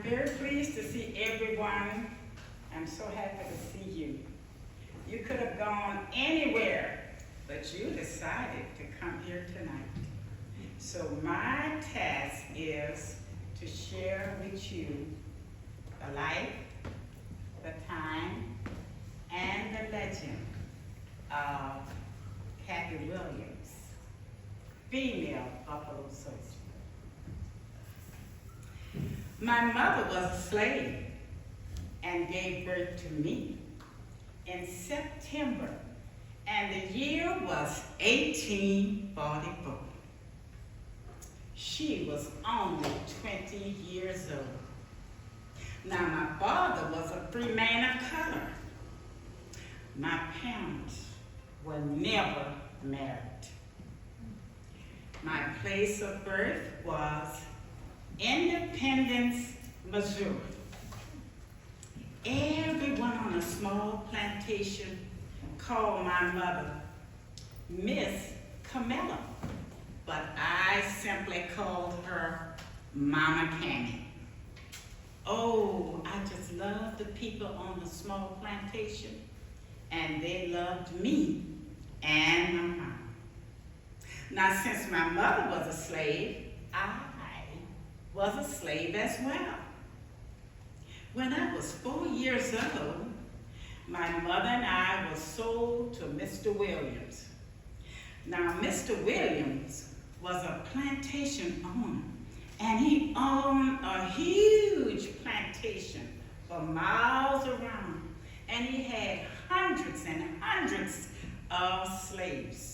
Very pleased to see everyone. I'm so happy to see you. You could have gone anywhere, but you decided to come here tonight. So my task is to share with you the life, the time, and the legend of Cathay Williams, female buffalo soldier. My mother was a slave and gave birth to me in September, and the year was 1844. She was only 20 years old. Now, my father was a free man of color. My parents were never married. My place of birth was Independence, Missouri. Everyone on a small plantation called my mother Miss Camilla, but I simply called her Mama Candy. Oh, I just loved the people on the small plantation, and they loved me and my mom. Now, since my mother was a slave, I was a slave as well. When I was 4 years old, my mother and I were sold to Mr. Williams. Now, Mr. Williams was a plantation owner, and he owned a huge plantation for miles around, and he had hundreds and hundreds of slaves.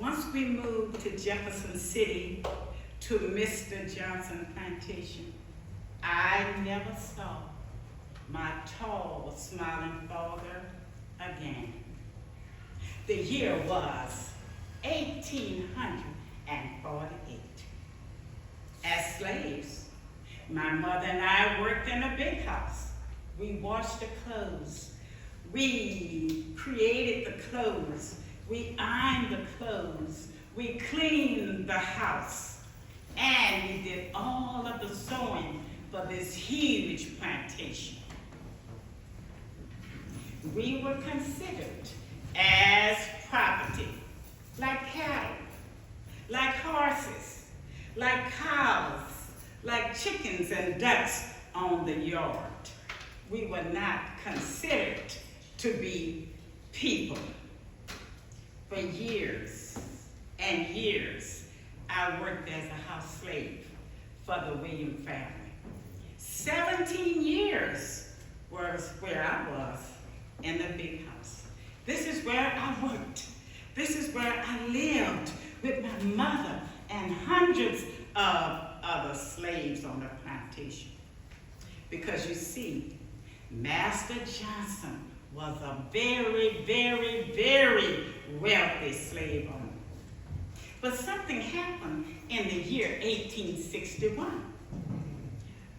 Once we moved to Jefferson City to Mr. Johnson Plantation, I never saw my tall, smiling father again. The year was 1848. As slaves, my mother and I worked in a big house. We washed the clothes. We created the clothes. We ironed the clothes, we cleaned the house, and we did all of the sewing for this huge plantation. We were considered as property, like cattle, like horses, like cows, like chickens and ducks on the yard. We were not considered to be people. For years and years, I worked as a house slave for the Williams family. 17 years was where I was in the big house. This is where I worked. This is where I lived with my mother and hundreds of other slaves on the plantation. Because you see, Master Johnson was a very, very, very wealthy slave owner. But something happened in the year 1861.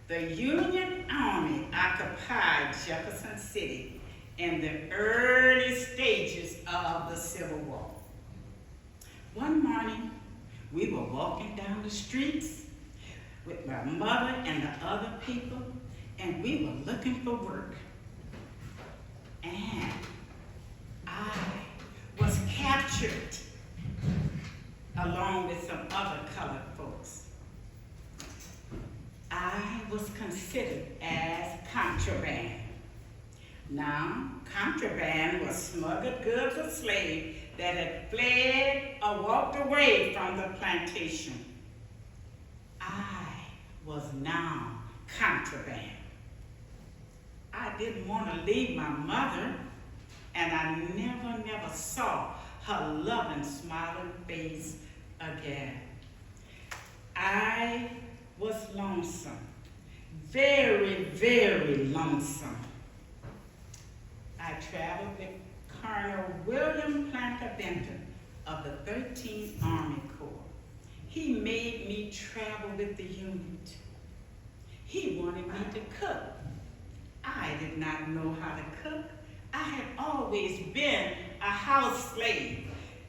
The Union Army occupied Jefferson City in the early stages of the Civil War. One morning, we were walking down the streets with my mother and the other people, and we were looking for work. And I was captured along with some other colored folks. I was considered as contraband. Now, contraband was smuggled goods of slaves that had fled or walked away from the plantation. I was now contraband. I didn't want to leave my mother, and I never saw her loving, smiling face again. I was lonesome, very, very lonesome. I traveled with Colonel William Planter Benton of the 13th Army Corps. He made me travel with the unit. He wanted me to cook. I did not know how to cook. I had always been a house slave.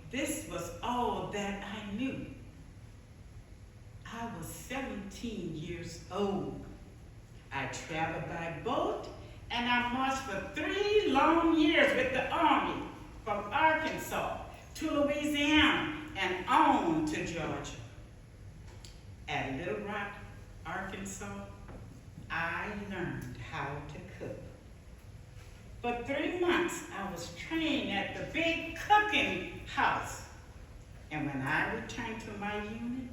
This was all that I knew. I was 17 years old. I traveled by boat, and I marched for 3 long years with the Army from Arkansas to Louisiana and on to Georgia. At Little Rock, Arkansas, I learned how to cook. For 3 months, I was trained at the big cooking house. And when I returned to my unit,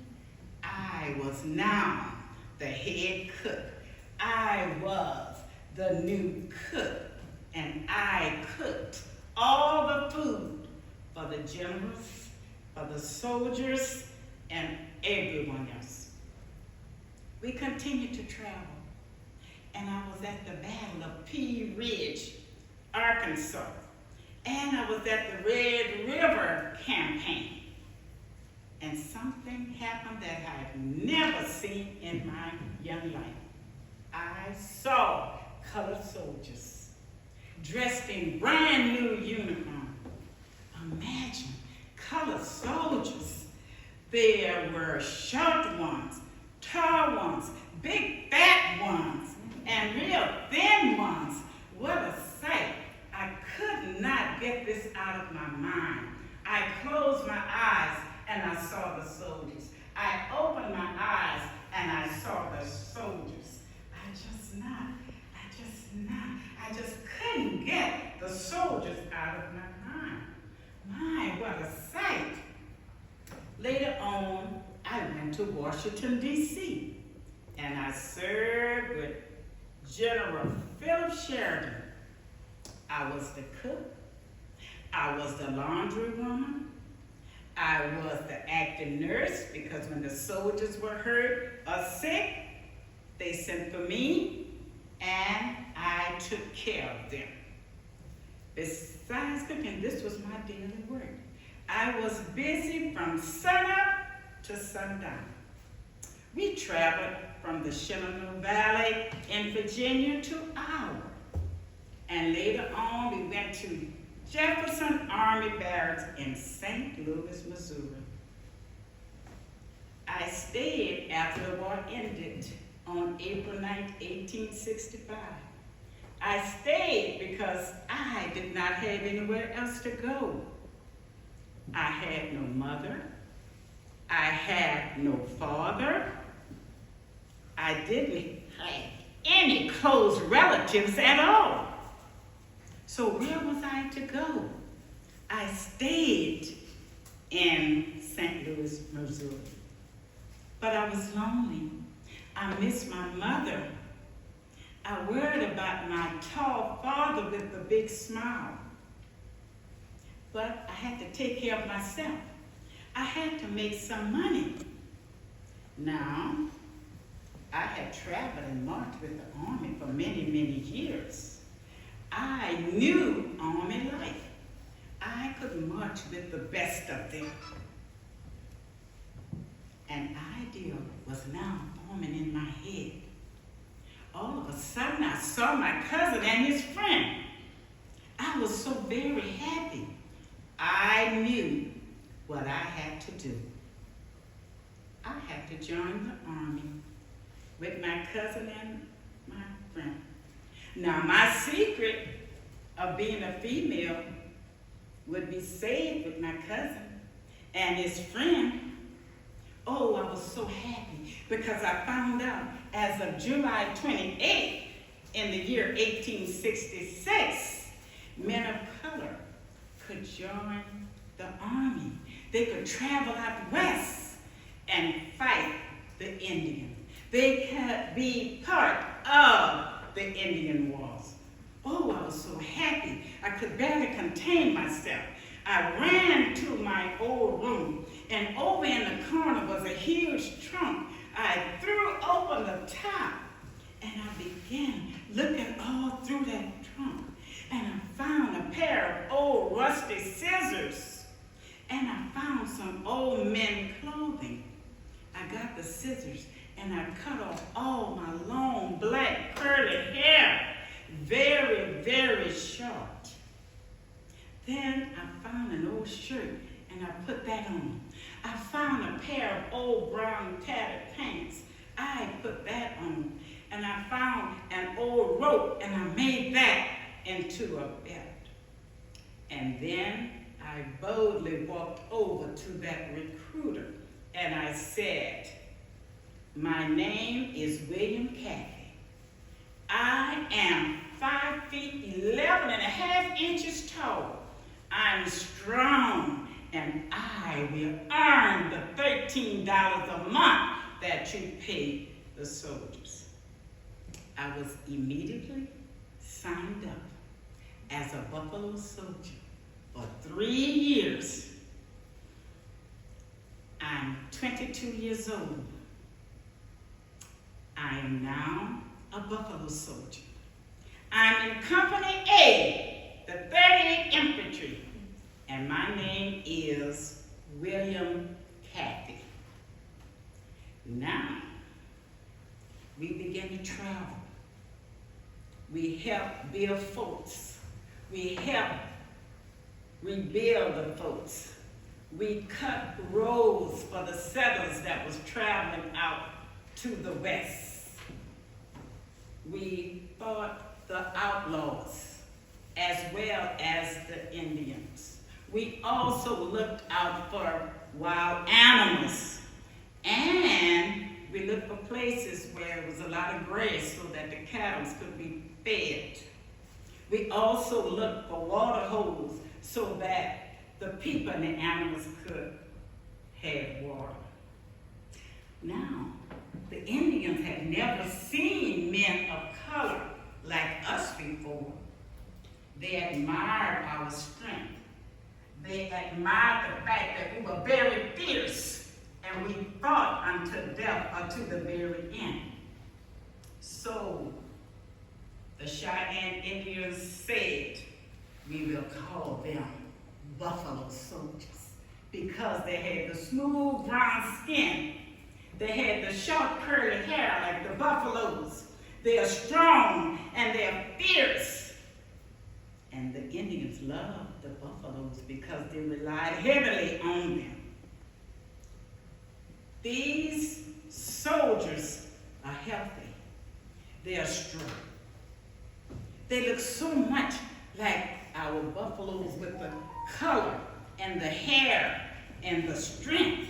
I was now the head cook. I was the new cook, and I cooked all the food for the generals, for the soldiers, and everyone else. We continued to travel, and I was at the Battle of Pea Ridge, Arkansas, and I was at the Red River campaign. And something happened that I've never seen in my young life. I saw colored soldiers dressed in brand new uniform. Imagine colored soldiers. There were short ones, tall ones, big fat ones, and real thin ones. What a sight. I could not get this out of my mind. I closed my eyes and I saw the soldiers. I opened my eyes and I saw the soldiers. I just couldn't get the soldiers out of my mind. My, what a sight. Later on, I went to Washington, D.C., and I served with General Philip Sheridan. I was the cook. I was the laundry woman. I was the active nurse, because when the soldiers were hurt or sick, they sent for me, and I took care of them. Besides cooking, this was my daily work. I was busy from sunup to sundown. We traveled from the Shenandoah Valley in Virginia to Iowa. And later on, we went to Jefferson Army Barracks in St. Louis, Missouri. I stayed after the war ended on April 9, 1865. I stayed because I did not have anywhere else to go. I had no mother. I had no father. I didn't have any close relatives at all. So where was I to go? I stayed in St. Louis, Missouri. But I was lonely. I missed my mother. I worried about my tall father with a big smile. But I had to take care of myself. I had to make some money. Now, I had traveled and marched with the Army for many, many years. I knew Army life. I could march with the best of them. An idea was now forming in my head. All of a sudden, I saw my cousin and his friend. I was so very happy. I knew what I had to do. I had to join the Army with my cousin and my friend. Now, my secret of being a female would be saved with my cousin and his friend. Oh, I was so happy because I found out as of July 28th in the year 1866, men of color could join the Army. They could travel out west and fight the Indians. They could be part of the Indian Wars. Oh, I was so happy. I could barely contain myself. I ran to my old room, and over in the corner was a huge trunk. I threw open the top, and I began looking all through that trunk, and I found a pair of old rusty scissors, and I found some old men clothing. I got the scissors, and I cut off all my long black curly hair, very, very short. Then I found an old shirt, and I put that on. I found a pair of old brown tattered pants. I put that on. And I found an old rope, and I made that into a belt. And then I boldly walked over to that recruiter, and I said, "My name is William Cathay. I am 5 feet 11 and a half inches tall. I'm strong, and I will earn the $13 a month that you pay the soldiers." I was immediately signed up as a Buffalo soldier for 3 years. I'm 22 years old. I am now a Buffalo soldier. I'm in Company A, the 38th Infantry, and my name is William Cathay. Now, we begin to travel. We help build forts. We help rebuild the forts. We cut roads for the settlers that was traveling out to the west. We fought the outlaws as well as the Indians. We also looked out for wild animals, and we looked for places where there was a lot of grass so that the cattle could be fed. We also looked for water holes so that the people and the animals could have water. Now, the Indians had never seen men of color like us before. They admired our strength. They admired the fact that we were very fierce and we fought unto death or to the very end. So the Cheyenne Indians said, "We will call them Buffalo soldiers," because they had the smooth brown skin. They had the short curly hair like the buffaloes. They are strong and they are fierce. And the Indians loved the buffaloes because they relied heavily on them. These soldiers are healthy. They are strong. They look so much like our buffaloes with the color and the hair and the strength.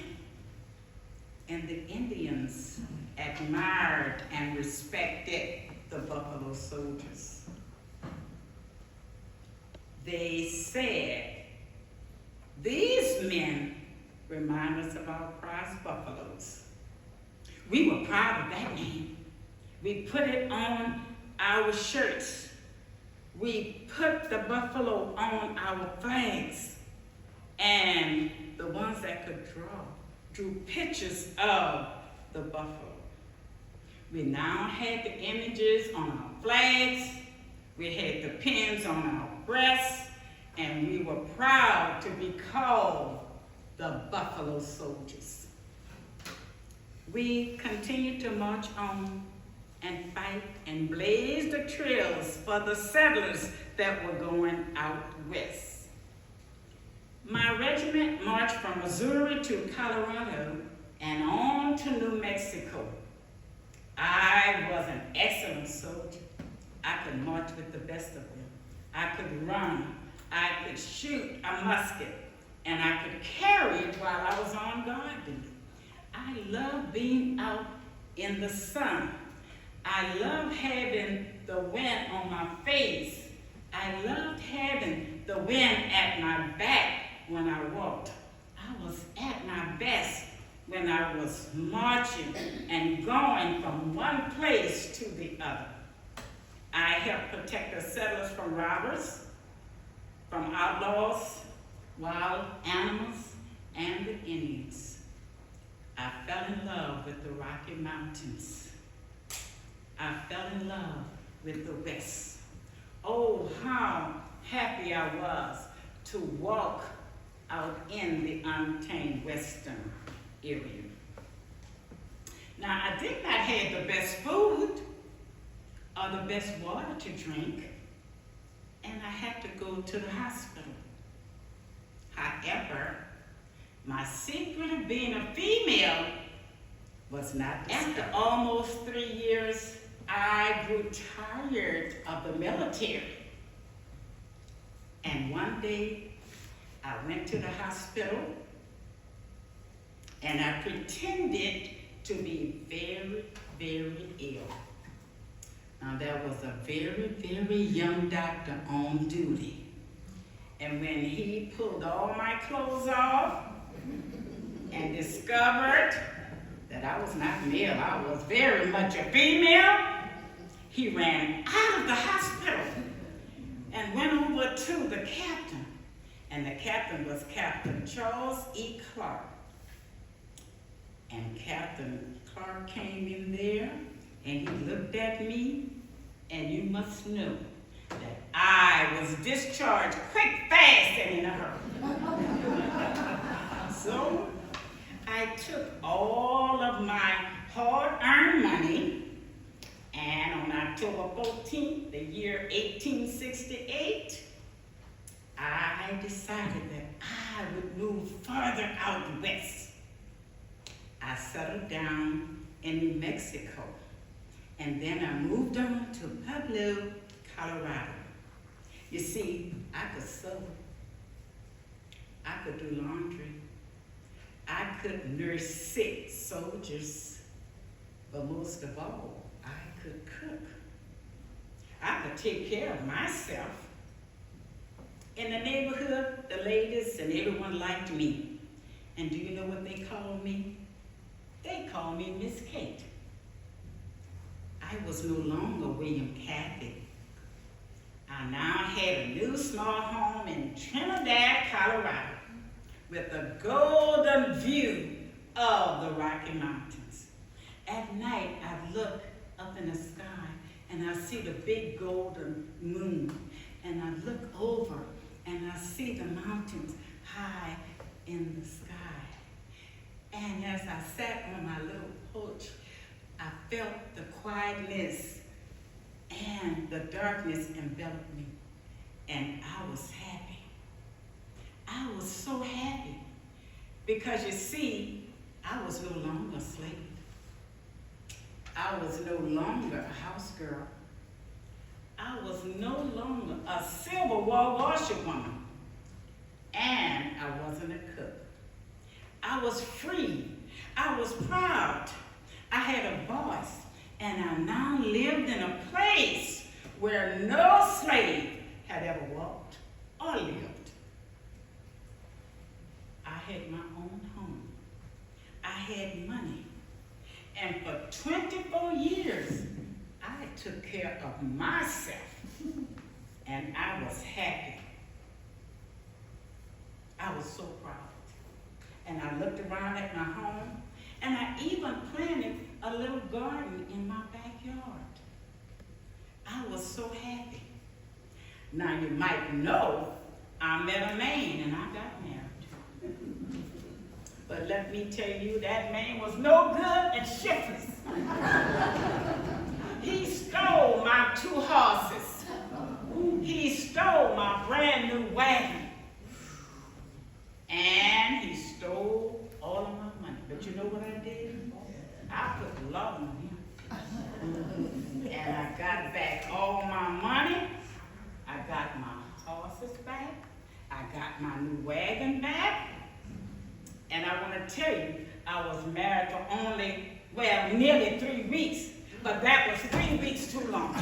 And the Indians admired and respected the Buffalo soldiers. They said, "These men remind us of our prize buffaloes." We were proud of that name. We put it on our shirts. We put the buffalo on our flags. And the ones that could drew pictures of the buffalo. We now had the images on our flags. We had the pins on our breasts. And we were proud to be called the Buffalo Soldiers. We continued to march on and fight and blaze the trails for the settlers that were going out west. My regiment marched from Missouri to Colorado and on to New Mexico. I was an excellent soldier. I could march with the best of them. I could run. I could shoot a musket. And I could carry it while I was on guard duty. I loved being out in the sun. I loved having the wind on my face. I loved having the wind at my back when I walked. I was at my best when I was marching and going from one place to the other. I helped protect the settlers from robbers, from outlaws, wild animals, and the Indians. I fell in love with the Rocky Mountains. I fell in love with the West. Oh, how happy I was to walk out in the untamed Western area. Now, I did not have the best food or the best water to drink, and I had to go to the hospital. However, My secret of being a female was not discovered. After almost 3 years, I grew tired of the military. And one day, I went to the hospital and I pretended to be very, very ill. Now, there was a very, very young doctor on duty. And when he pulled all my clothes off and discovered that I was not male, I was very much a female, he ran out of the hospital and went over to the captain. And the captain was Captain Charles E. Clark. And Captain Clark came in there and he looked at me, and you must know that I was discharged quick, fast, and in a hurry. So I took all of my hard-earned money, and on October 14th, the year 1868, I decided that I would move further out west. I settled down in New Mexico, and then I moved on to Pueblo, Colorado. You see, I could sew, I could do laundry, I could nurse sick soldiers, but most of all, I could cook. I could take care of myself. In the neighborhood, the ladies and everyone liked me. And do you know what they called me? They called me Miss Kate. I was no longer William Cathay. I now had a new small home in Trinidad, Colorado, with a golden view of the Rocky Mountains. At night, I look up in the sky and I see the big golden moon. And I look over and I see the mountains high in the sky. And as I sat on my little porch, I felt the quietness and the darkness enveloped me. And I was happy. I was so happy because, you see, I was no longer a slave. I was no longer a house girl. I was no longer a Civil War washerwoman. And I wasn't a cook. I was free. I was proud. I had a voice. And I now lived in a place where no slave had ever walked or lived. I had my own home. I had money. And for 24 years, I took care of myself. And I was happy. I was so proud. And I looked around at my home, and I even planted a little garden in my backyard. I was so happy. Now you might know I met a man and I got married. But let me tell you, that man was no good and shiftless. He stole my 2 horses. He stole my brand new wagon. And he stole all of my money. But you know what I did? I put love on him. And I got back all my money. I got my horses back. I got my new wagon back. And I want to tell you, I was married for only, well, nearly 3 weeks. But that was 3 weeks too long.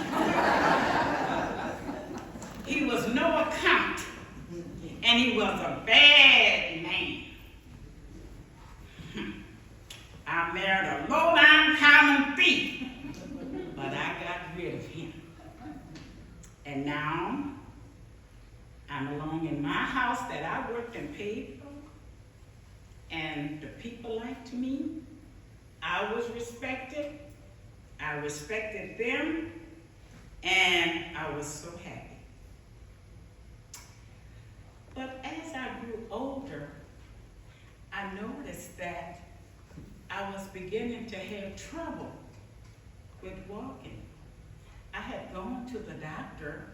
He was no account. And he was a bad man. I married a low-down common thief, but I got rid of him. And now, I'm alone in my house that I worked and paid for, and the people liked me. I was respected. I respected them, and I was so happy. But as I grew older, I noticed that I was beginning to have trouble with walking. I had gone to the doctor,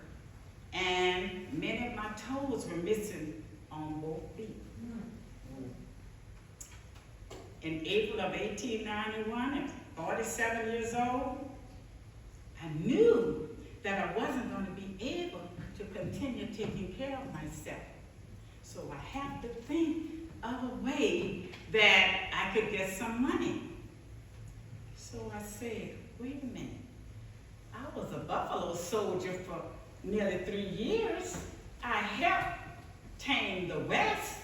and many of my toes were missing on both feet. in April of 1891 at 47 years old, I knew that I wasn't going to be able to continue taking care of myself. So I have to think of a way that I could get some money. So I said, wait a minute. I was a buffalo soldier for nearly 3 years. I helped tame the West.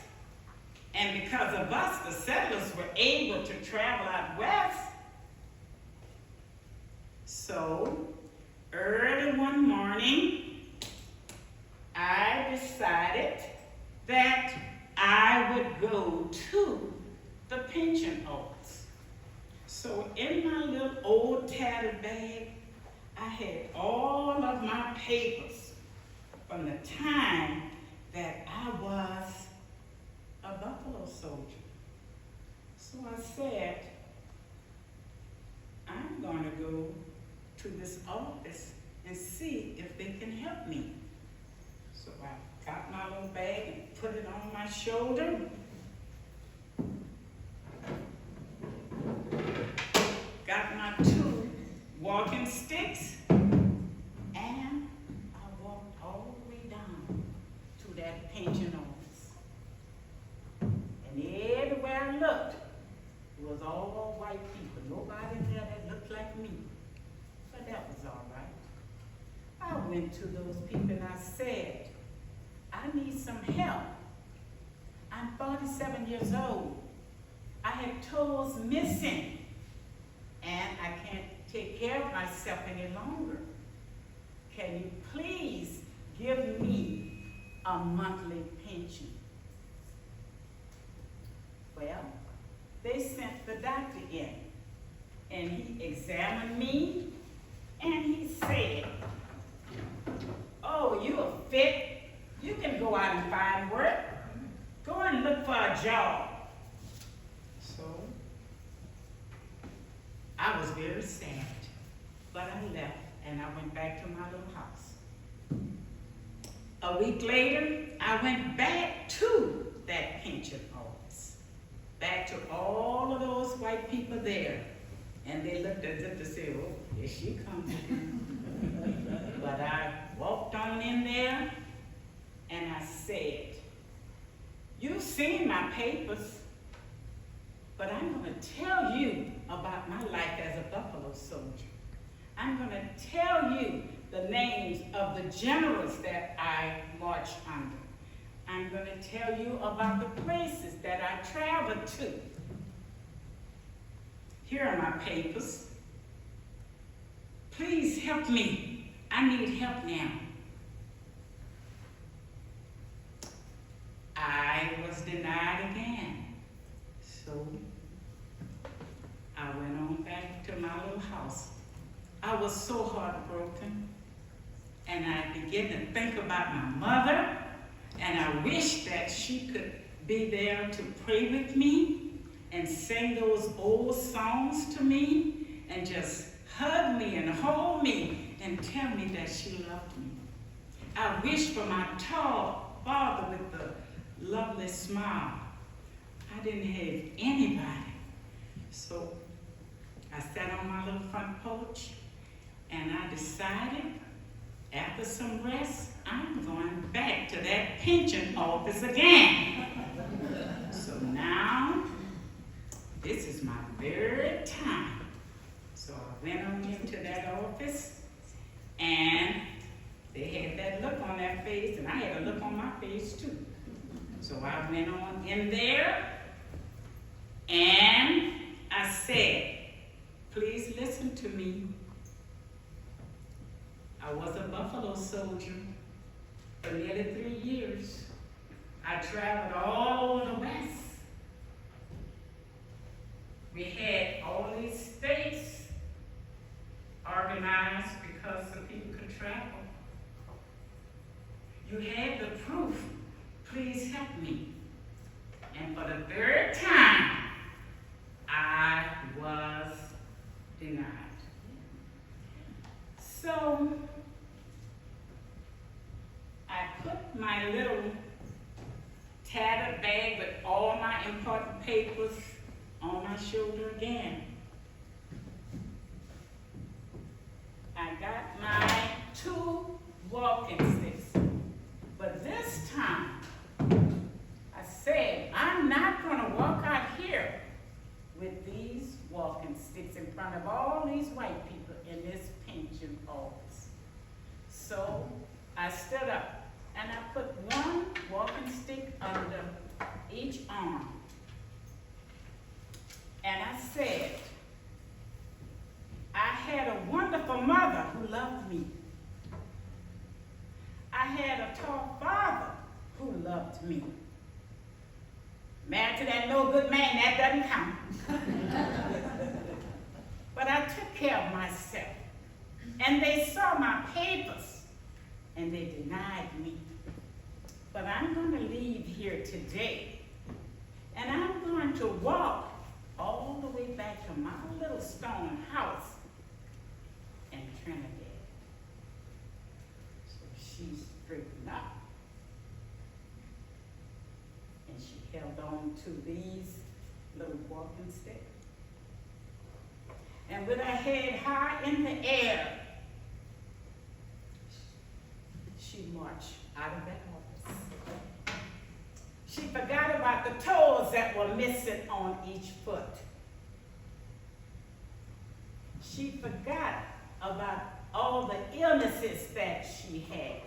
And because of us, the settlers were able to travel out west. So, early one morning, I decided that I would go to the pension office. So in my little old tattered bag, I had all of my papers from the time that I was a buffalo soldier. So I said, I'm going to go to this office and see if they can help me. So I got my little bag and put it on my shoulder. Got my 2 walking sticks, and I walked all the way down to that pension office. And everywhere I looked, it was all white people. Nobody there that looked like me. But that was all right. I went to those people and I said, I need some help. I'm 47 years old. I have toes missing, and I can't take care of myself any longer. Can you please give me a monthly pension? Well, they sent the doctor in, and he examined me, and he said, oh, you are fit. You can go out and find work. Go and look for a job. So, I was very sad, but I left, and I went back to my little house. A week later, I went back to that pension office, back to all of those white people there. And they looked as if to say, oh, here she comes. But I walked on in there, and I said, you've seen my papers, but I'm going to tell you about my life as a buffalo soldier. I'm going to tell you the names of the generals that I marched under. I'm going to tell you about the places that I traveled to. Here are my papers. Please help me. I need help now. I was denied again. So I went on back to my little house. I was so heartbroken. And I began to think about my mother. And I wished that she could be there to pray with me and sing those old songs to me and just hug me and hold me and tell me that she loved me. I wished for my tall father with the lovely smile. I didn't have anybody. So I sat on my little front porch and I decided, after some rest, I'm going back to that pension office again. So now, this is my third time. So I went on into that office, and they had that look on their face, and I had a look on my face too. So I went on in there, and I said, please listen to me. I was a buffalo soldier for nearly 3 years. I traveled all over the West. We had all these states organized because the people could travel. You had the proof. Please help me. And for the third time, I was denied. So I put my little tattered bag with all my important papers on my shoulder again. I got my 2 walking sticks, but this time I said, I'm not going to walk out here with these walking sticks in front of all these white people in this pension office. So I stood up and I put 1 walking stick under each arm. And I said, I had a wonderful mother who loved me. I had a tall father who loved me. Married to that no good man, that doesn't count. But I took care of myself. And they saw my papers and they denied me. But I'm going to leave here today and I'm going to walk all the way back to my little stone house in Trinidad. So she straightened up and she held on to these little walking sticks. And with her head high in the air, she marched out of that office. She forgot about the toes that were missing on each foot. She forgot about all the illnesses that she had.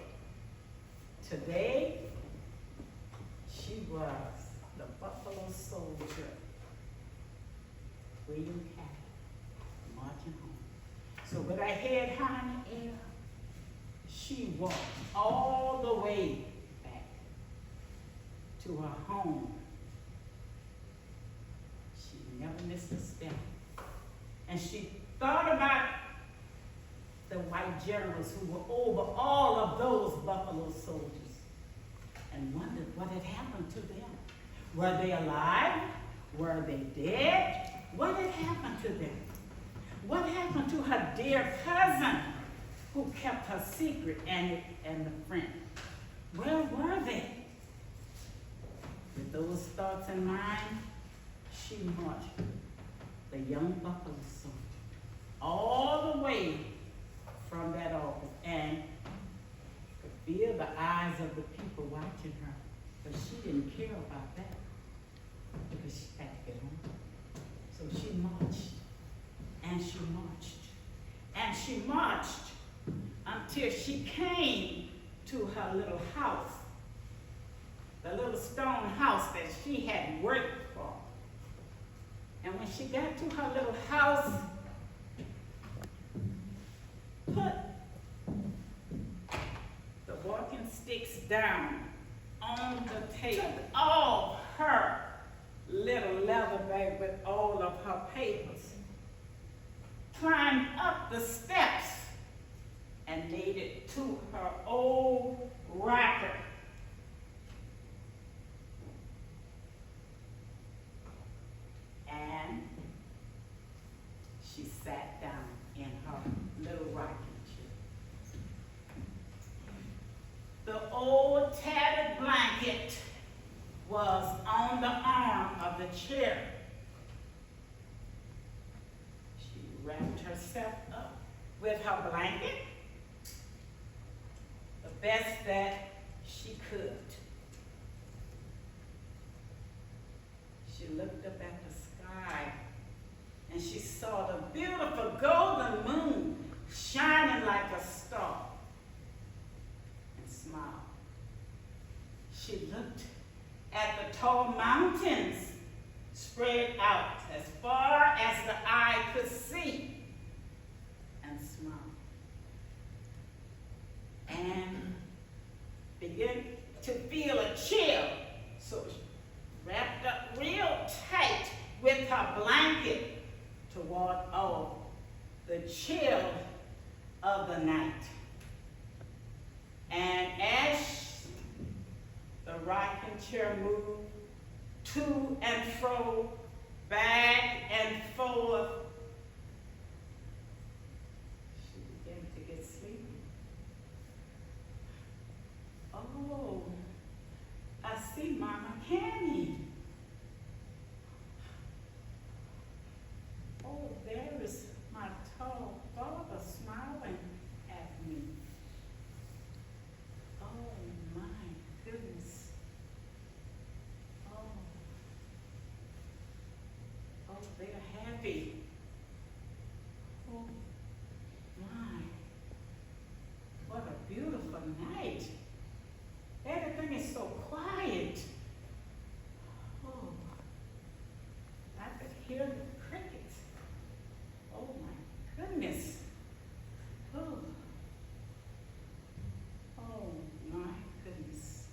Today, she was the Buffalo Soldier, William Cathay, marching home. So with her head high in the air, she walked all the way back to her home. She never missed a step. And she thought about the white generals who were over all of those Buffalo soldiers and wondered what had happened to them. Were they alive? Were they dead? What had happened to them? What happened to her dear cousin who kept her secret and the friend? Where were they? With those thoughts in mind, she marched the young Buffalo soldier all the way from that office and could feel the eyes of the people watching her. But she didn't care about that because she had to get home. So she marched and she marched and she marched until she came to her little house, the little stone house that she had worked for. And when she got to her little house, put the walking sticks down on the table, all her little leather bag with all of her papers, climbed up the steps and made it to her old rocker. And she sat down in her little rocking chair. The old tattered blanket was on the arm of the chair. She wrapped herself up with her blanket, the best that she could. She looked up at the sky and she saw the beautiful golden moon shining like a star and smiled. She looked at the tall mountains spread out as far as the eye could see and smiled. And began to feel a chill, so she wrapped up real tight with her blanket to ward off the chill of the night. And as the rocking chair moved to and fro, back and forth, she began to get sleepy. Oh, I see Mama Candy. hear the crickets. Oh my goodness. Oh. Oh my goodness.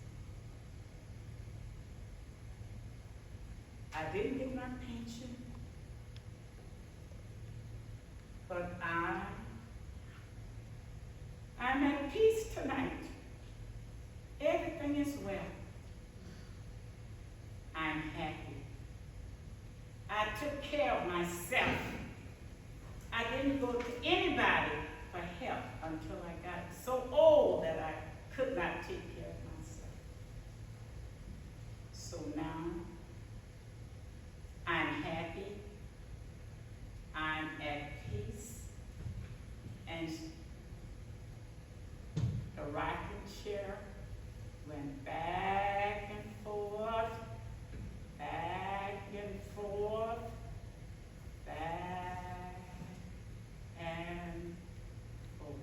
I didn't get my pension, but I'm at peace tonight. Everything is well. I'm happy. I took care of myself. I didn't go to anybody for help until I got so old that I could not take care of myself. So now, I'm happy. I'm at peace. And the rocking chair went back and forth, back and forth, back and forth.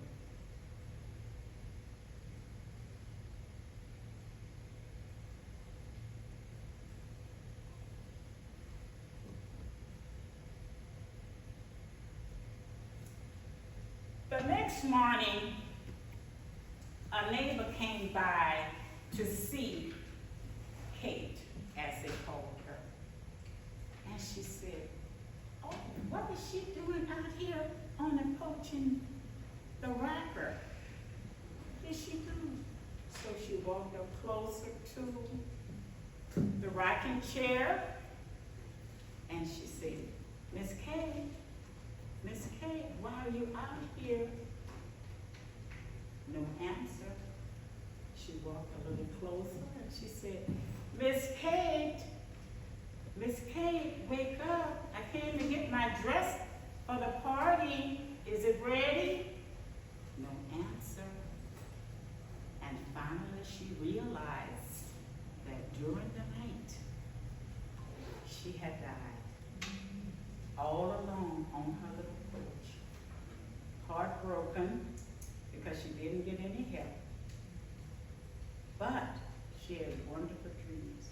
The next morning, a neighbor came by to see Kate, as they called her. And she said, oh, what is she doing out here on the porching the rocker? What did she do? So she walked up closer to the rocking chair, and she said, Miss Kate, why are you out here? No answer. She walked a little closer and she said, Miss Kate, wake up. I came to get my dress for the party. Is it ready? No answer. And finally she realized that during the night, she had died all alone on her little porch, heartbroken because she didn't get any help. But she had wonderful dreams.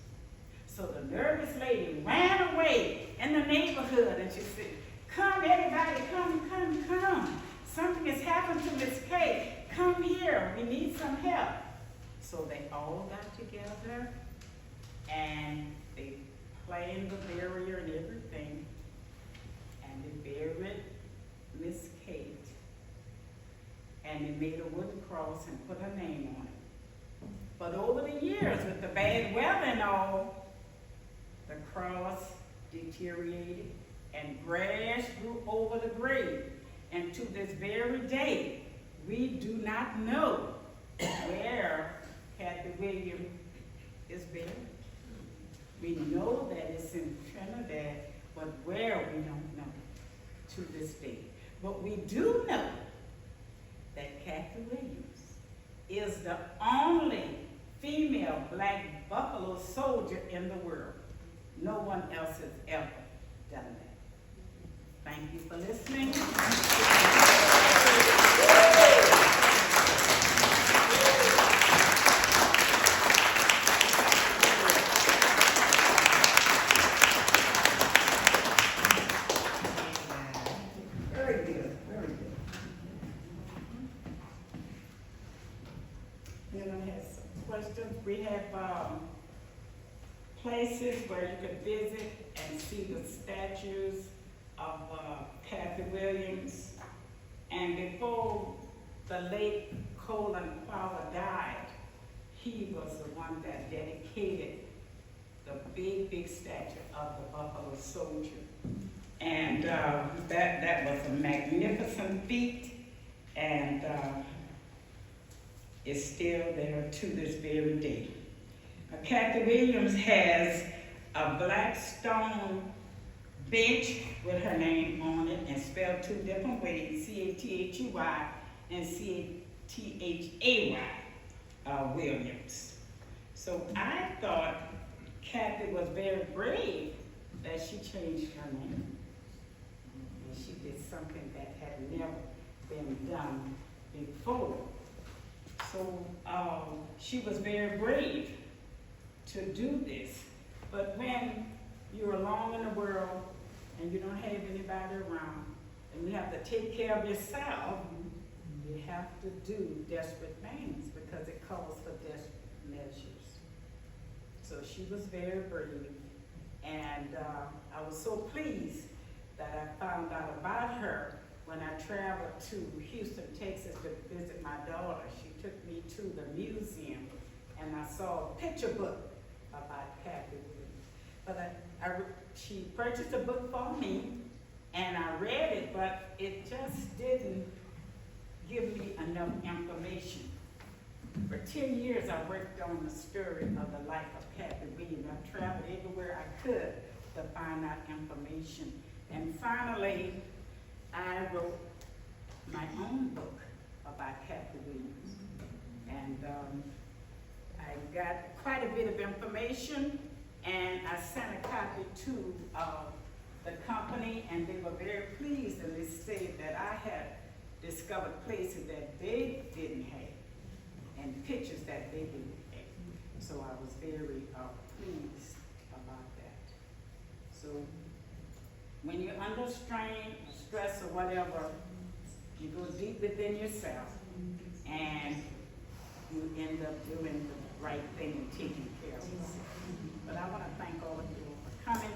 So the nervous lady ran away in the neighborhood and she said, come everybody, come. Something has happened to Miss Kate. Come here, we need some help. So they all got together and they planned the barrier and everything. And they buried Miss Kate. And they made a wooden cross and put her name on it. But over the years, with the bad weather and all, the cross deteriorated and grass grew over the grave. And to this very day, we do not know where Cathay Williams is buried. We know that it's in Trinidad, but where we don't know to this day. But we do know that Cathay Williams is the only female black buffalo soldier in the world. No one else has ever done that. Thank you for listening. Very good, very good. Anyone has some questions? We have places where you can visit and see the statues of Cathay Williams. And before the late Colin Powell died, he was the one that dedicated the big statue of the Buffalo Soldier. And that was a magnificent feat, and it's still there to this very day. Cathay Williams has a black stone bench with her name on it and spelled two different ways, C-A-T-H-E-Y and C-A-T-H-A-Y, Williams. So I thought Cathay was very brave that she changed her name. And she did something that had never been done before. So she was very brave to do this. But when you're alone in the world and you don't have anybody around, and you have to take care of yourself, you have to do desperate things because it calls for desperate measures. So she was very brave, and I was so pleased that I found out about her when I traveled to Houston, Texas to visit my daughter. She took me to the museum, and I saw a picture book about Cathay Williams. But she purchased a book for me, and I read it, but it just didn't give me enough information. For 10 years, I worked on the story of the life of Cathay Williams. I traveled everywhere I could to find out information. And finally, I wrote my own book about Cathay Williams. And I got quite a bit of information, and I sent a copy to the company, and they were very pleased, and they said that I had discovered places that they didn't have, and pictures that they didn't have. So I was very pleased about that. So when you're under strain, or stress, or whatever, you go deep within yourself, and you end up doing the right thing and taking care of yourself. But I want to thank all of you for coming.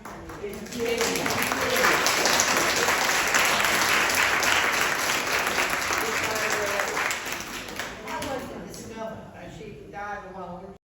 I wasn't discovered. She died alone.